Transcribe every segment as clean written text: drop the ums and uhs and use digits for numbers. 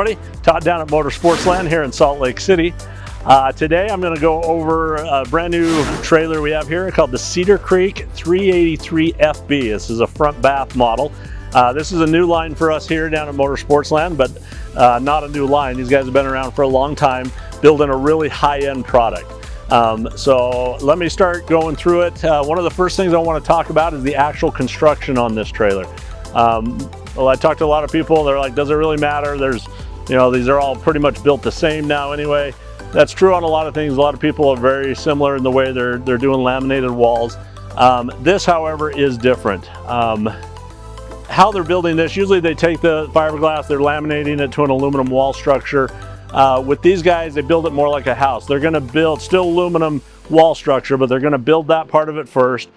everybody, Todd down at Motor Sportsland here in Salt Lake City. Today I'm going to go over a brand new trailer we have here called the Cedar Creek 383 FB. This is a front bath model. This is a new line for us here down at Motor Sportsland, but not a new line. These guys have been around for a long time, building a really high-end product. So let me start going through it. One of the first things I want to talk about is the actual construction on this trailer. Well, I talked to a lot of people, they're like, does it really matter? There's, you know, these are all pretty much built the same now anyway. That's true on a lot of things. A lot of people are very similar in the way they're doing laminated walls. This, however, is different. How they're building this, usually they take the fiberglass, they're laminating it to an aluminum wall structure. With these guys, they build it more like a house. They're gonna build still aluminum wall structure, but they're gonna build that part of it first,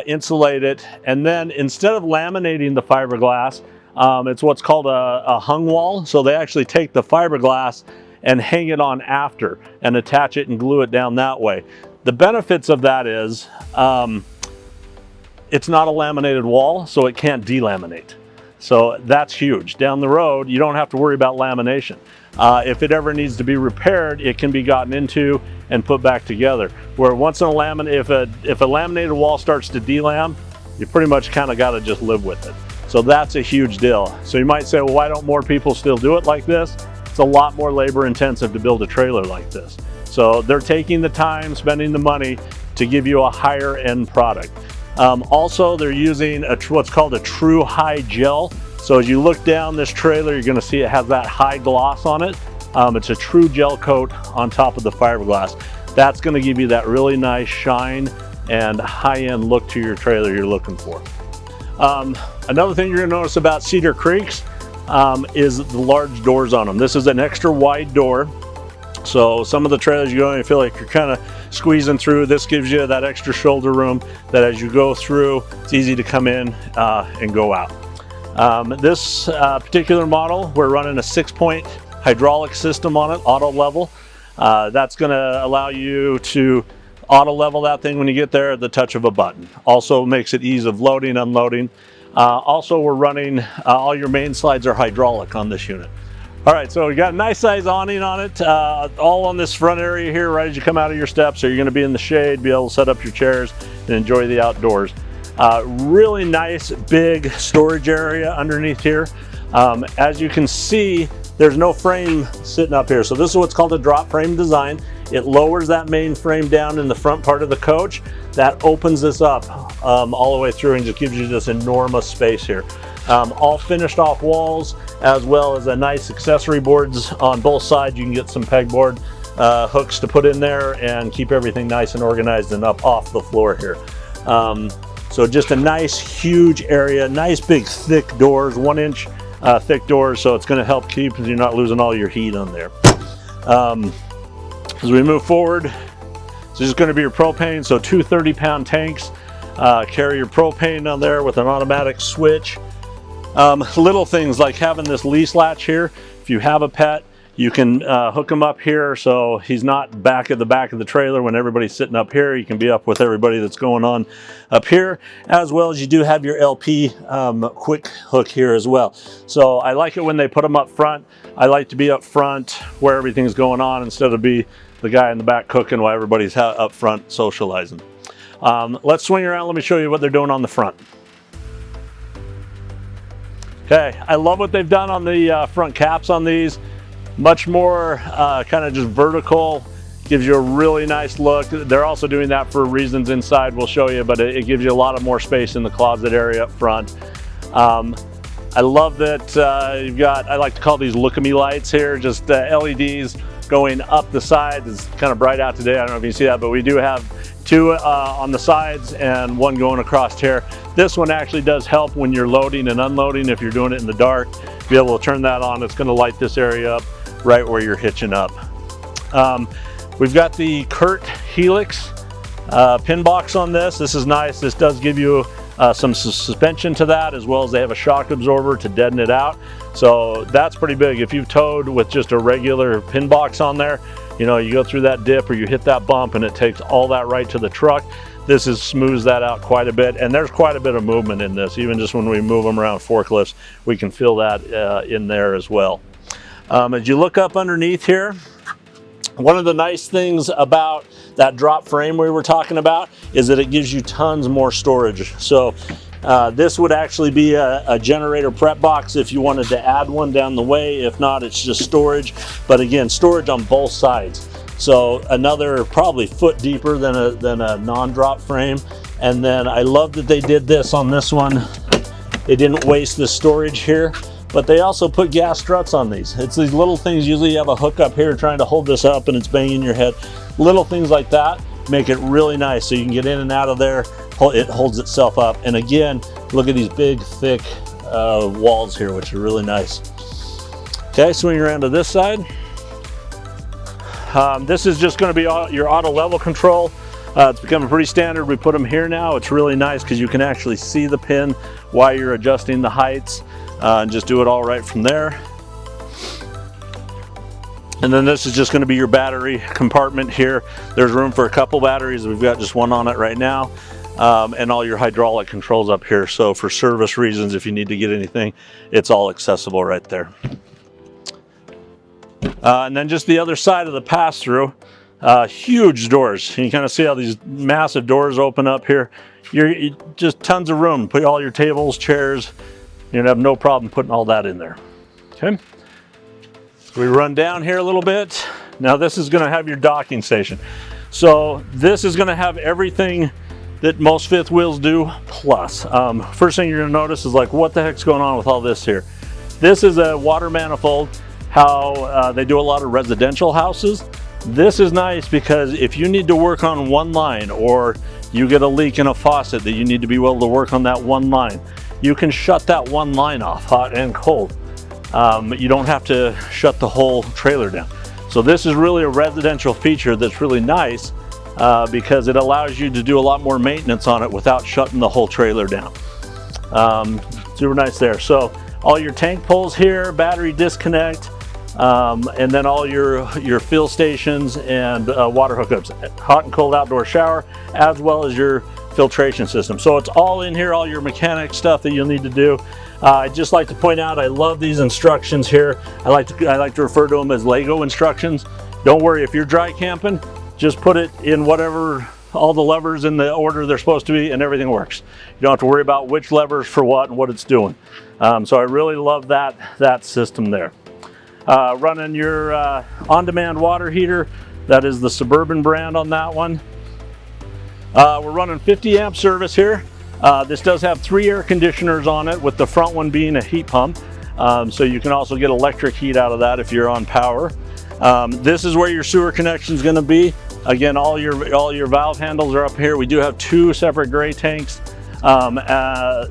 insulate it, and then instead of laminating the fiberglass, it's what's called a hung wall. So they actually take the fiberglass and hang it on after and attach it and glue it down that way. The benefits of that is it's not a laminated wall, so it can't delaminate. So that's huge. Down the road, you don't have to worry about lamination. If it ever needs to be repaired, it can be gotten into and put back together. Where once if a laminated wall starts to delam, you pretty much kind of got to just live with it. So that's a huge deal. So you might say, well, why don't more people still do it like this? It's a lot more labor intensive to build a trailer like this. So they're taking the time, spending the money to give you a higher end product. Also, they're using what's called a true high gel. So as you look down this trailer, you're gonna see it has that high gloss on it. It's a true gel coat on top of the fiberglass. That's gonna give you that really nice shine and high-end look to your trailer you're looking for. Another thing you're gonna notice about Cedar Creeks is the large doors on them. This is an extra wide door. So some of the trailers you don't feel like you're kind of squeezing through. This gives you that extra shoulder room that as you go through, it's easy to come in and go out. This particular model, we're running a 6-point hydraulic system on it, auto level. That's gonna allow you to auto level that thing when you get there at the touch of a button. Also makes it ease of loading, unloading. Also, we're running, all your main slides are hydraulic on this unit. All right, so we got a nice size awning on it, all on this front area here, right as you come out of your steps. So you're gonna be in the shade, be able to set up your chairs and enjoy the outdoors. Really nice big storage area underneath here. As you can see, there's no frame sitting up here. So this is what's called a drop frame design. It lowers that main frame down in the front part of the coach. That opens this up all the way through and just gives you this enormous space here. All finished off walls, as well as a nice accessory boards on both sides. You can get some pegboard hooks to put in there and keep everything nice and organized and up off the floor here. So just a nice huge area, nice big thick doors, 1-inch thick doors, so it's gonna help keep you're not losing all your heat on there. As we move forward, this is gonna be your propane, so 2 30-pound tanks. Carry your propane on there with an automatic switch. Little things like having this lease latch here. If you have a pet, you can hook him up here so he's not back at the back of the trailer when everybody's sitting up here. You can be up with everybody that's going on up here, as well as you do have your LP quick hook here as well. So I like it when they put them up front. I like to be up front where everything's going on instead of be the guy in the back cooking while everybody's up front socializing. Let's swing around. Let me show you what they're doing on the front. Okay, I love what they've done on the front caps on these. Much more kind of just vertical, gives you a really nice look. They're also doing that for reasons inside we'll show you, but it gives you a lot of more space in the closet area up front. I love that you've got, I like to call these look-a-me lights here, just LEDs going up the sides. It's kind of bright out today, I don't know if you can see that, but we do have 2 on the sides and 1 going across here. This one actually does help when you're loading and unloading. If you're doing it in the dark, be able to turn that on. It's going to light this area up right where you're hitching up. We've got the Curt Helix pin box on this. This is nice. This does give you some suspension to that, as well as they have a shock absorber to deaden it out. So that's pretty big. If you've towed with just a regular pin box on there, you know, you go through that dip or you hit that bump and it takes all that right to the truck. This smooths that out quite a bit, and there's quite a bit of movement in this. Even just when we move them around forklifts, we can feel that in there as well. As you look up underneath here, one of the nice things about that drop frame we were talking about is that it gives you tons more storage. So this would actually be a generator prep box if you wanted to add one down the way. If not, it's just storage. But again, storage on both sides. So another probably foot deeper than a non-drop frame. And then I love that they did this on this one. They didn't waste the storage here, but they also put gas struts on these. It's these little things. Usually you have a hook up here trying to hold this up and it's banging your head. Little things like that make it really nice, so you can get in and out of there. It holds itself up. And again, look at these big, thick walls here, which are really nice. Okay, swing around to this side. This is just going to be your auto level control. It's becoming pretty standard. We put them here now. It's really nice because you can actually see the pin while you're adjusting the heights, and just do it all right from there. And then this is just going to be your battery compartment here. There's room for a couple batteries. We've got just one on it right now. And all your hydraulic controls up here. So for service reasons, if you need to get anything, it's all accessible right there. And then just the other side of the pass-through, huge doors. You can kind of see how these massive doors open up here. You just tons of room. Put all your tables, chairs. You're gonna have no problem putting all that in there. Okay. We run down here a little bit. Now this is gonna have your docking station. So this is gonna have everything that most fifth wheels do plus. First thing you're gonna notice is like, what the heck's going on with all this here? This is a water manifold, how they do a lot of residential houses. This is nice because if you need to work on one line, or you get a leak in a faucet that you need to be able to work on that one line, you can shut that one line off, hot and cold. You don't have to shut the whole trailer down. So this is really a residential feature that's really nice because it allows you to do a lot more maintenance on it without shutting the whole trailer down. Super nice there. So all your tank pulls here, battery disconnect, and then all your fill stations and water hookups, hot and cold outdoor shower, as well as your filtration system. So it's all in here, all your mechanic stuff that you'll need to do. I'd just like to point out, I love these instructions here. I like to refer to them as Lego instructions. Don't worry, if you're dry camping, just put it in whatever, all the levers in the order they're supposed to be, and everything works. You don't have to worry about which levers for what and what it's doing. So I really love that system there. Running your on-demand water heater. That is the Suburban brand on that one. We're running 50 amp service here. This does have 3 air conditioners on it, with the front one being a heat pump. So you can also get electric heat out of that if you're on power. This is where your sewer connection is going to be. Again, all your valve handles are up here. We do have 2 separate gray tanks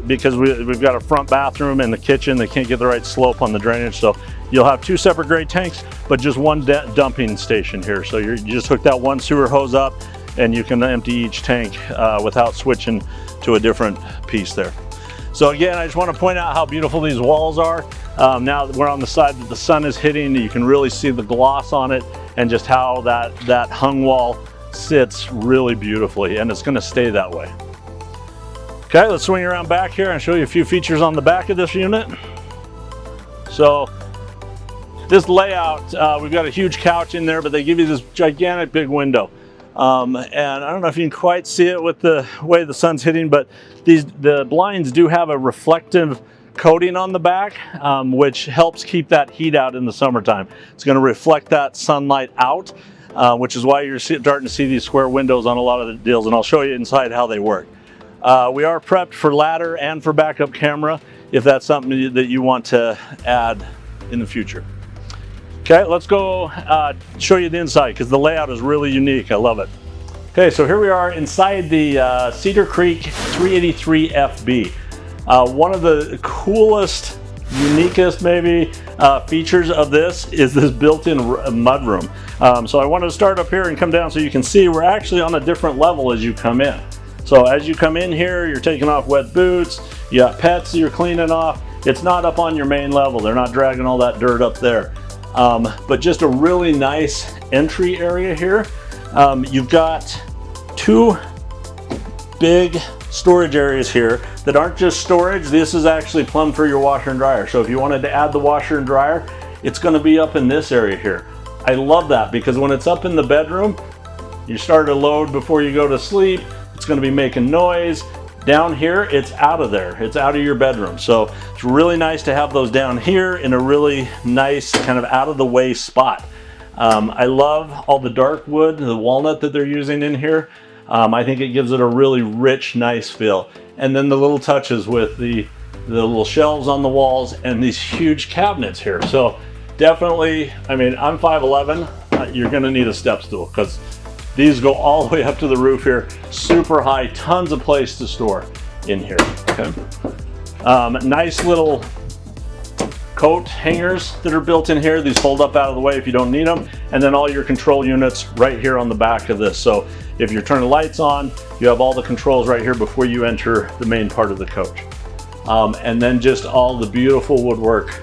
because we've got a front bathroom and the kitchen. They can't get the right slope on the drainage, so you'll have 2 separate gray tanks, but just one dumping station here. So you just hook that one sewer hose up, and you can empty each tank without switching to a different piece there. So again, I just want to point out how beautiful these walls are. Now that we're on the side that the sun is hitting, you can really see the gloss on it, and just how that hung wall sits really beautifully, and it's going to stay that way. Okay, let's swing around back here and show you a few features on the back of this unit. So this layout, we've got a huge couch in there, but they give you this gigantic big window. And I don't know if you can quite see it with the way the sun's hitting, but the blinds do have a reflective coating on the back, which helps keep that heat out in the summertime. It's going to reflect that sunlight out, which is why you're starting to see these square windows on a lot of the deals, and I'll show you inside how they work. We are prepped for ladder and for backup camera if that's something that you want to add in the future. Okay, let's go show you the inside, because the layout is really unique. I love it. Okay, so here we are inside the Cedar Creek 383 FB. One of the coolest, uniquest maybe features of this is this built-in mudroom. So I wanted to start up here and come down so you can see we're actually on a different level as you come in. So as you come in here, you're taking off wet boots, you got pets you're cleaning off. It's not up on your main level. They're not dragging all that dirt up there. But just a really nice entry area here. You've got 2 big storage areas here that aren't just storage. This is actually plumbed for your washer and dryer. So if you wanted to add the washer and dryer, it's going to be up in this area here. I love that because when it's up in the bedroom, you start to load before you go to sleep, it's going to be making noise. Down here, it's out of there. It's out of your bedroom. So it's really nice to have those down here in a really nice kind of out of the way spot. I love all the dark wood, the walnut that they're using in here. I think it gives it a really rich, nice feel. And then the little touches with the little shelves on the walls and these huge cabinets here. So definitely, I mean, I'm 5'11", you're gonna need a step stool because these go all the way up to the roof here, super high, tons of place to store in here, okay? Nice little coat hangers that are built in here. These fold up out of the way if you don't need them. And then all your control units right here on the back of this. So if you're turning lights on, you have all the controls right here before you enter the main part of the coach. And then just all the beautiful woodwork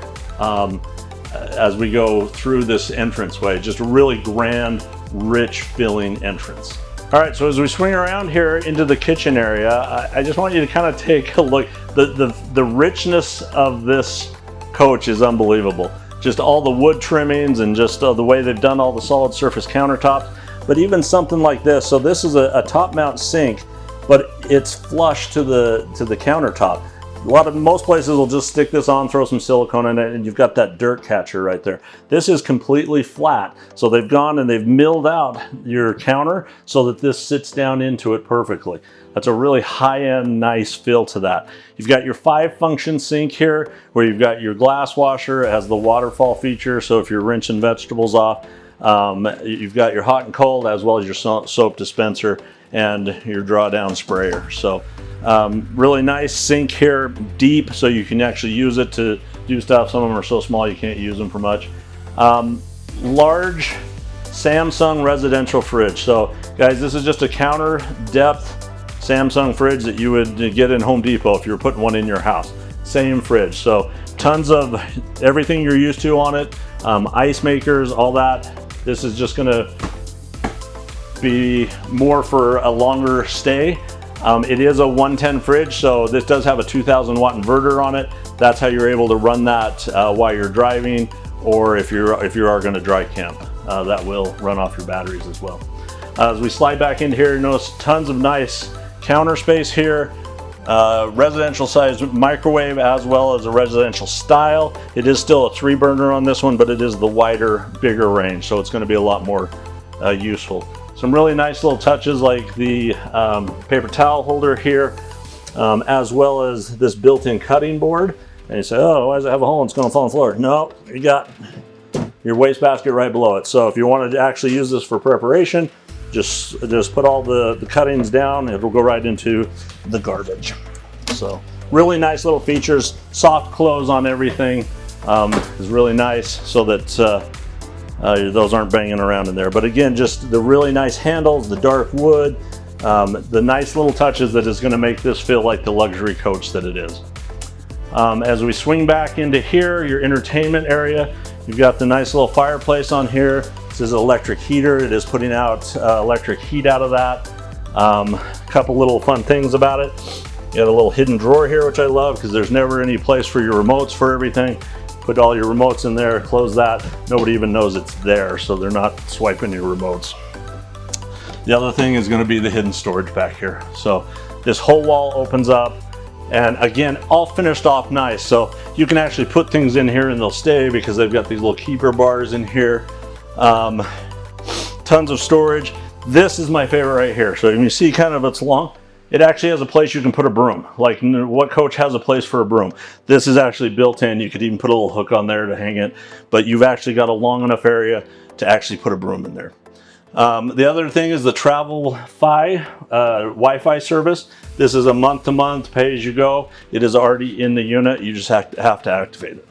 as we go through this entranceway, just a really grand, rich filling entrance. All right, so as we swing around here into the kitchen area, I just want you to kind of take a look. The richness of this coach is unbelievable. Just all the wood trimmings and just the way they've done all the solid surface countertops. But even something like this, so this is a top mount sink, but it's flush to the countertop. Most places will just stick this on, throw some silicone in it, and you've got that dirt catcher right there. This is completely flat. So they've gone and they've milled out your counter so that this sits down into it perfectly. That's a really high-end, nice feel to that. You've got your 5-function sink here where you've got your glass washer. It has the waterfall feature, so if you're rinsing vegetables off, you've got your hot and cold as well as your soap dispenser and your drawdown sprayer. So really nice sink here, deep, so you can actually use it to do stuff. Some of them are so small you can't use them for much. Large Samsung residential fridge. So guys, this is just a counter depth Samsung fridge that you would get in Home Depot if you were putting one in your house. Same fridge. So tons of everything you're used to on it, ice makers, all that. This is just gonna be more for a longer stay. It is a 110 fridge, so this does have a 2,000 watt inverter on it. That's how you're able to run that while you're driving, or if you are going to dry camp, that will run off your batteries as well. As we slide back into here, notice tons of nice counter space here. Residential size microwave as well as a residential style. It is still a 3-burner on this one, but it is the wider, bigger range, so it's going to be a lot more useful. Some really nice little touches like the paper towel holder here, as well as this built-in cutting board. And you say, oh, why does it have a hole and it's going to fall on the floor? No, you got your wastebasket right below it. So if you wanted to actually use this for preparation, just put all the cuttings down. It will go right into the garbage. So really nice little features. Soft close on everything is really nice so that those aren't banging around in there. But again, just the really nice handles, the dark wood, the nice little touches that is going to make this feel like the luxury coach that it is. As we swing back into here, your entertainment area, you've got the nice little fireplace on here. This is an electric heater. It is putting out electric heat out of that. A couple little fun things about it. You got a little hidden drawer here, which I love because there's never any place for your remotes for everything. Put all your remotes in there, close that. Nobody even knows it's there, so they're not swiping your remotes. The other thing is going to be the hidden storage back here. So this whole wall opens up, and again, all finished off nice. So you can actually put things in here and they'll stay because they've got these little keeper bars in here. Tons of storage. This is my favorite right here. So you see kind of it's long. It actually has a place you can put a broom. Like what coach has a place for a broom? This is actually built in. You could even put a little hook on there to hang it, but you've actually got a long enough area to actually put a broom in there. The other thing is the TravelFi Wi-Fi service. This is a month-to-month pay-as-you-go. It is already in the unit. You just have to activate it.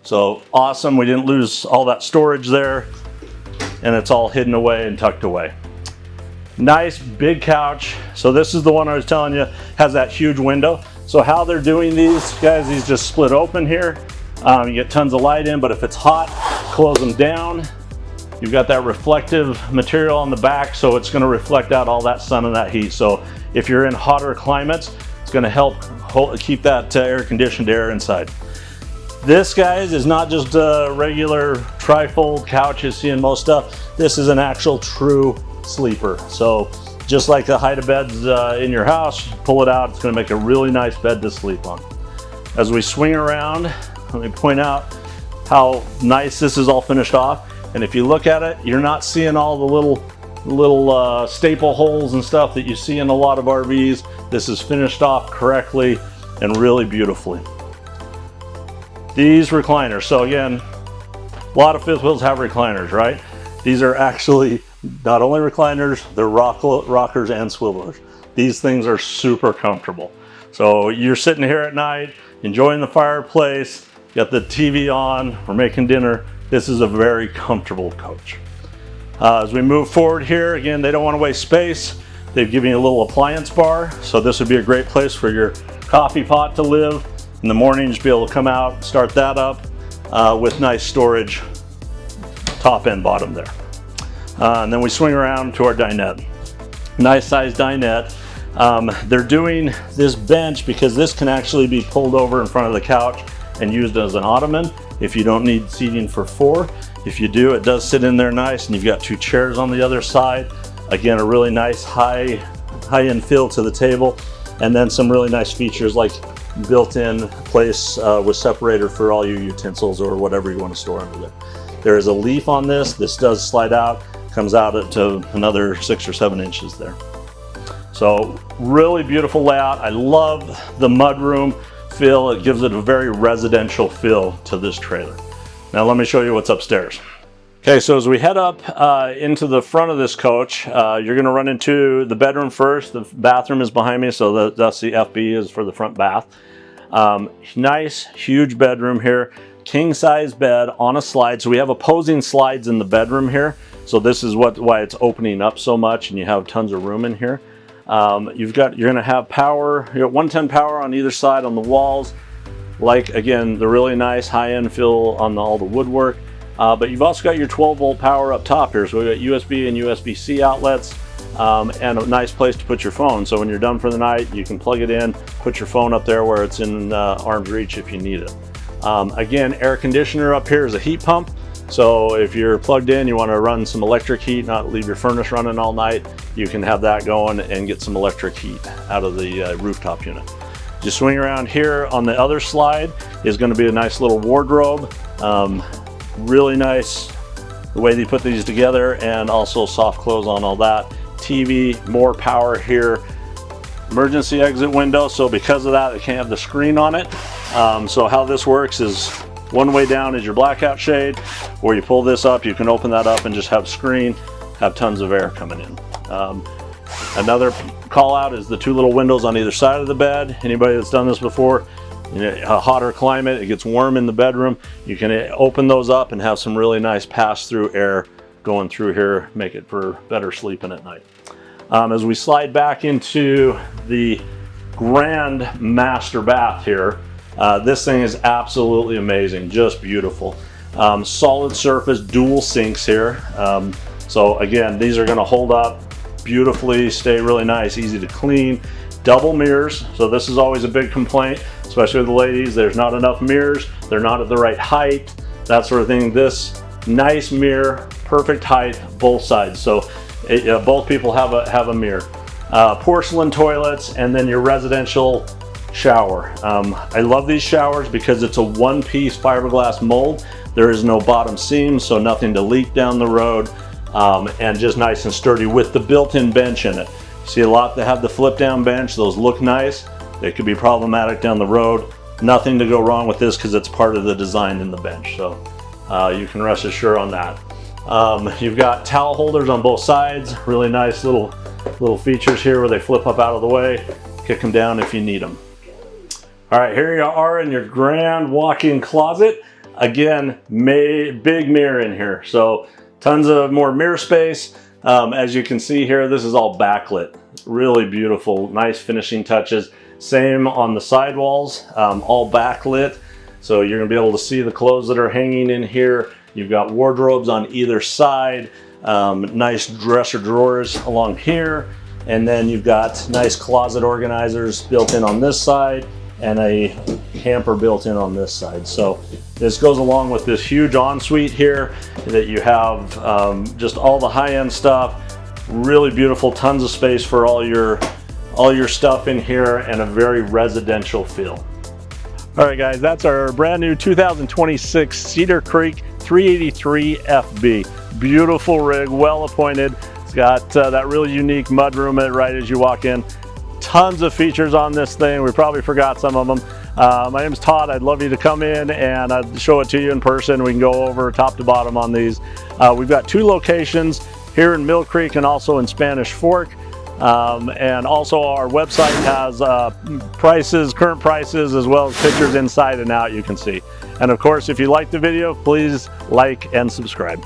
So awesome. We didn't lose all that storage there, and it's all hidden away and tucked away. Nice big couch. So this is the one I was telling you has that huge window. So how they're doing these guys, these just split open here. You get tons of light in, but if it's hot, close them down. You've got that reflective material on the back, so it's going to reflect out all that sun and that heat. So if you're in hotter climates, it's going to help keep that air-conditioned air inside. This, guys, is not just a regular trifold couch you see in most stuff. This is an actual true sleeper. So just like the height of beds in your house, pull it out, it's gonna make a really nice bed to sleep on. As we swing around, let me point out how nice this is all finished off. And if you look at it, you're not seeing all the little staple holes and stuff that you see in a lot of RVs. This is finished off correctly and really beautifully. These recliners, so again, a lot of fifth wheels have recliners, right? These are actually not only recliners, they're rockers and swivelers. These things are super comfortable. So you're sitting here at night, enjoying the fireplace, got the TV on, we're making dinner. This is a very comfortable coach. As we move forward here, again, they don't want to waste space. They've given you a little appliance bar, so this would be a great place for your coffee pot to live. In the morning, just be able to come out, start that up with nice storage, top and bottom there. And then we swing around to our dinette. Nice sized dinette. They're doing this bench because this can actually be pulled over in front of the couch and used as an ottoman if you don't need seating for 4. If you do, it does sit in there nice, and you've got 2 chairs on the other side. Again, a really nice high-end feel to the table, and then some really nice features like built-in place with separator for all your utensils or whatever you want to store under there. There is a leaf on this. This does slide out, comes out to another 6 or 7 inches there. So really beautiful layout. I love the mudroom feel. It gives it a very residential feel to this trailer. Now let me show you what's upstairs. Okay, so as we head up into the front of this coach, you're gonna run into the bedroom first. The bathroom is behind me, so that's the FB is for the front bath. Nice, huge bedroom here. King size bed on a slide. So we have opposing slides in the bedroom here. So this is why it's opening up so much, and you have tons of room in here. You're gonna have power, you got 110 power on either side on the walls. Like, again, the really nice high-end feel on all the woodwork. But you've also got your 12-volt power up top here. So we've got USB and USB-C outlets and a nice place to put your phone. So when you're done for the night, you can plug it in, put your phone up there where it's in arm's reach if you need it. Again, air conditioner up here is a heat pump. So if you're plugged in, you want to run some electric heat, not leave your furnace running all night, you can have that going and get some electric heat out of the rooftop unit. Just swing around here on the other slide is going to be a nice little wardrobe. Really nice the way they put these together, and also soft close on all that. TV, more power here. Emergency exit window, so because of that, it can't have the screen on it. So how this works is one way down is your blackout shade, or you pull this up, you can open that up and just have screen, have tons of air coming in. Another call out is the 2 little windows on either side of the bed. Anybody that's done this before, in a hotter climate, it gets warm in the bedroom, you can open those up and have some really nice pass-through air going through here, make it for better sleeping at night. As we slide back into the grand master bath here, this thing is absolutely amazing, just beautiful. Solid surface, dual sinks here. So again, these are going to hold up beautifully, stay really nice, easy to clean. Double mirrors, so this is always a big complaint, especially with the ladies. There's not enough mirrors, they're not at the right height, that sort of thing. This nice mirror, perfect height, both sides. So both people have a mirror. Porcelain toilets, and then your residential shower. I love these showers because it's a one-piece fiberglass mold. There is no bottom seam, so nothing to leak down the road, and just nice and sturdy with the built-in bench in it. See a lot that have the flip-down bench, those look nice. They could be problematic down the road. Nothing to go wrong with this because it's part of the design in the bench, so you can rest assured on that. You've got towel holders on both sides, really nice little features here where they flip up out of the way, kick them down if you need them. All right, here you are in your grand walk-in closet. Again, big mirror in here, so tons of more mirror space. As you can see here, this is all backlit. Really beautiful, nice finishing touches. Same on the sidewalls, all backlit. So you're gonna be able to see the clothes that are hanging in here. You've got wardrobes on either side, nice dresser drawers along here. And then you've got nice closet organizers built in on this side, and a camper built in on this side. So this goes along with this huge ensuite here that you have, just all the high-end stuff. Really beautiful, tons of space for all your stuff in here, and a very residential feel. All right guys, that's our brand new 2026 Cedar Creek 383 FB. Beautiful rig, well appointed. It's got that really unique mudroom right as you walk in. Tons of features on this thing. We probably forgot some of them. My name is Todd. I'd love you to come in and I'd show it to you in person. We can go over top to bottom on these. We've got 2 locations here in Mill Creek and also in Spanish Fork. And also our website has prices, current prices, as well as pictures inside and out you can see. And of course, if you like the video, please like and subscribe.